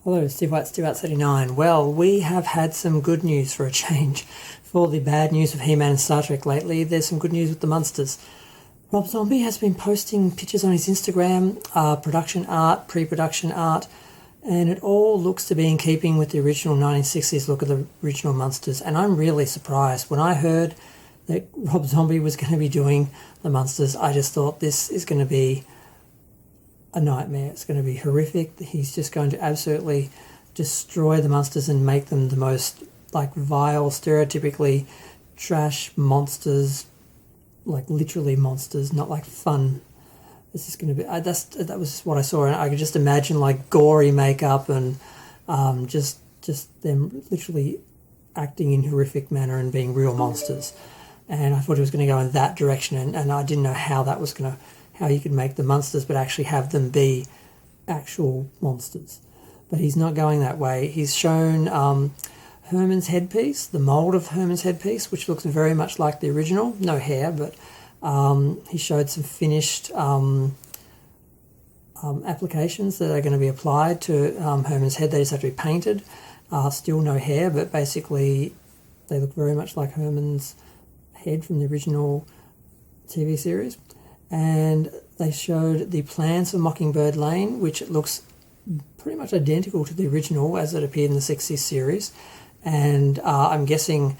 Hello, Steve White, Steve White 39. Well, we have had some good news for a change. For all the bad news of He-Man and Star Trek lately, there's some good news with the Munsters. Rob Zombie has been posting pictures on his Instagram, production art, pre-production art, and it all looks to be in keeping with the original 1960s look of the original Munsters. And I'm really surprised. When I heard that Rob Zombie was going to be doing the Munsters, I just thought this is going to be a nightmare. It's going to be horrific. He's just going to absolutely destroy the Munsters and make them the most like vile, stereotypically trash monsters, like literally monsters, not like fun. This is going to be that was what I saw, and I could just imagine like gory makeup and just them literally acting in horrific manner and being real monsters. And I thought he was going to go in that direction, and I didn't know how that was going to, how you could make the Munsters but actually have them be actual monsters. But he's not going that way. He's shown Herman's headpiece, the mould of Herman's headpiece, which looks very much like the original. No hair, but he showed some finished applications that are going to be applied to Herman's head. They just have to be painted. Still no hair, but basically they look very much like Herman's head from the original TV series. And they showed the plans for Mockingbird Lane, which looks pretty much identical to the original as it appeared in the 60s series. And I'm guessing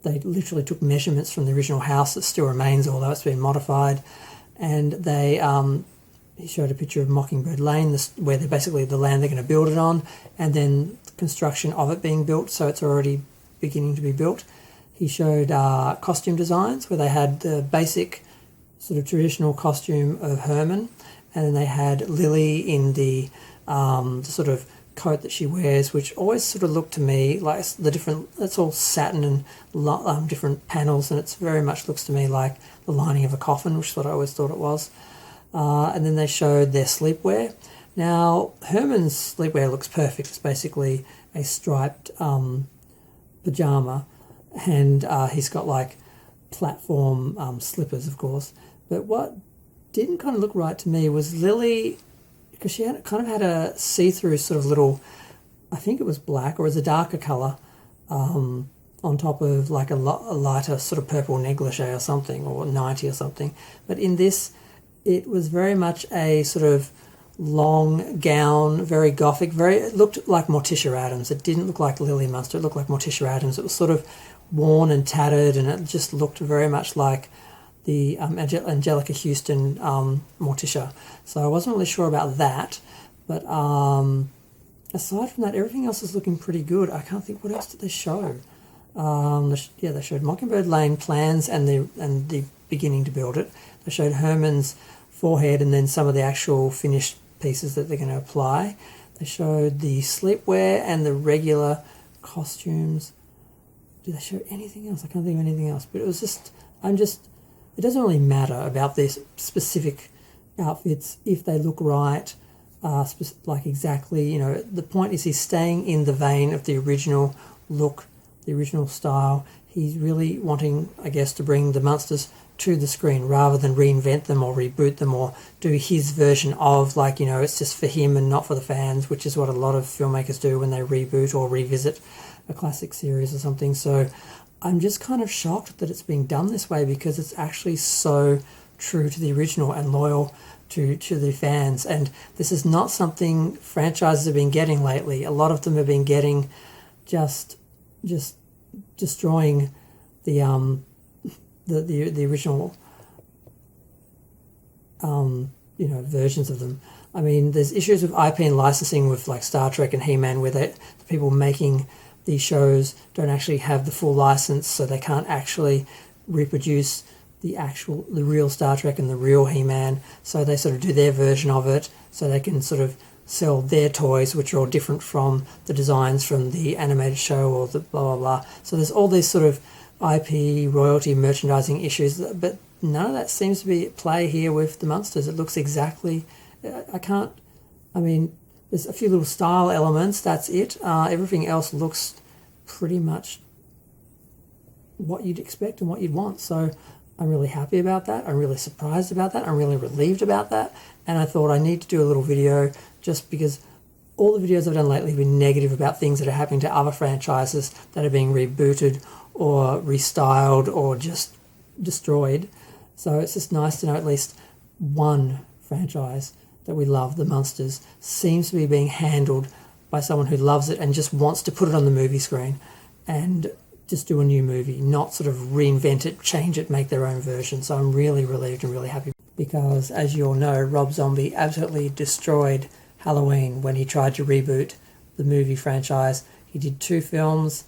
they literally took measurements from the original house that still remains, although it's been modified. And they he showed a picture of Mockingbird Lane, where they're basically the land they're going to build it on, and then construction of it being built, so it's already beginning to be built. He showed costume designs where they had the basic sort of traditional costume of Herman, and then they had Lily in the sort of coat that she wears, which always sort of looked to me like the different, it's all satin and different panels, and it's very much looks to me like the lining of a coffin, which is what I always thought it was. And then they showed their sleepwear. Now, Herman's sleepwear looks perfect. It's basically a striped pajama, and he's got like platform slippers, of course. But what didn't kind of look right to me was Lily, because she kind of had a see-through sort of little, I think it was black or it was a darker colour, on top of like a lighter sort of purple negligee or something, or 90 or something. But in this, it was very much a sort of long gown, very gothic, it looked like Morticia Addams. It didn't look like Lily Munster, it looked like Morticia Addams. It was sort of worn and tattered, and it just looked very much like the Angelica Houston Morticia. So I wasn't really sure about that, but aside from that, everything else is looking pretty good. I can't think, what else did they show? They showed Mockingbird Lane plans and the beginning to build it. They showed Herman's forehead and then some of the actual finished pieces that they're going to apply. They showed the sleepwear and the regular costumes. Did they show anything else? I can't think of anything else. But it was just, it doesn't really matter about these specific outfits if they look right, like exactly, the point is he's staying in the vein of the original look, the original style. He's really wanting, I guess, to bring the Munsters to the screen rather than reinvent them or reboot them or do his version of, like, it's just for him and not for the fans, which is what a lot of filmmakers do when they reboot or revisit a classic series or something. So I'm just kind of shocked that it's being done this way, because it's actually so true to the original and loyal to the fans. And this is not something franchises have been getting lately. A lot of them have been getting just destroying the original versions of them. I mean, there's issues with IP and licensing with like Star Trek and He-Man, where the people making these shows don't actually have the full license, so they can't actually reproduce the real Star Trek and the real He-Man, so they sort of do their version of it so they can sort of sell their toys, which are all different from the designs from the animated show or the blah blah blah. So there's all these sort of IP, royalty, merchandising issues, but none of that seems to be at play here with the Munsters. It looks exactly, there's a few little style elements, that's it. Everything else looks pretty much what you'd expect and what you'd want. So I'm really happy about that. I'm really surprised about that. I'm really relieved about that. And I thought I need to do a little video just because all the videos I've done lately have been negative about things that are happening to other franchises that are being rebooted or restyled or just destroyed. So it's just nice to know at least one franchise that we love, the Munsters, seems to be being handled by someone who loves it and just wants to put it on the movie screen and just do a new movie, not sort of reinvent it, change it, make their own version. So I'm really relieved and really happy because, as you all know, Rob Zombie absolutely destroyed Halloween when he tried to reboot the movie franchise. He did 2 films,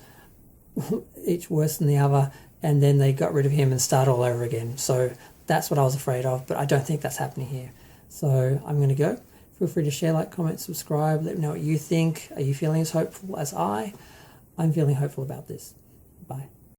each worse than the other, and then they got rid of him and started all over again. So that's what I was afraid of, but I don't think that's happening here. So I'm going to go. Feel free to share, like, comment, subscribe. Let me know what you think. Are you feeling as hopeful as I? I'm feeling hopeful about this. Bye.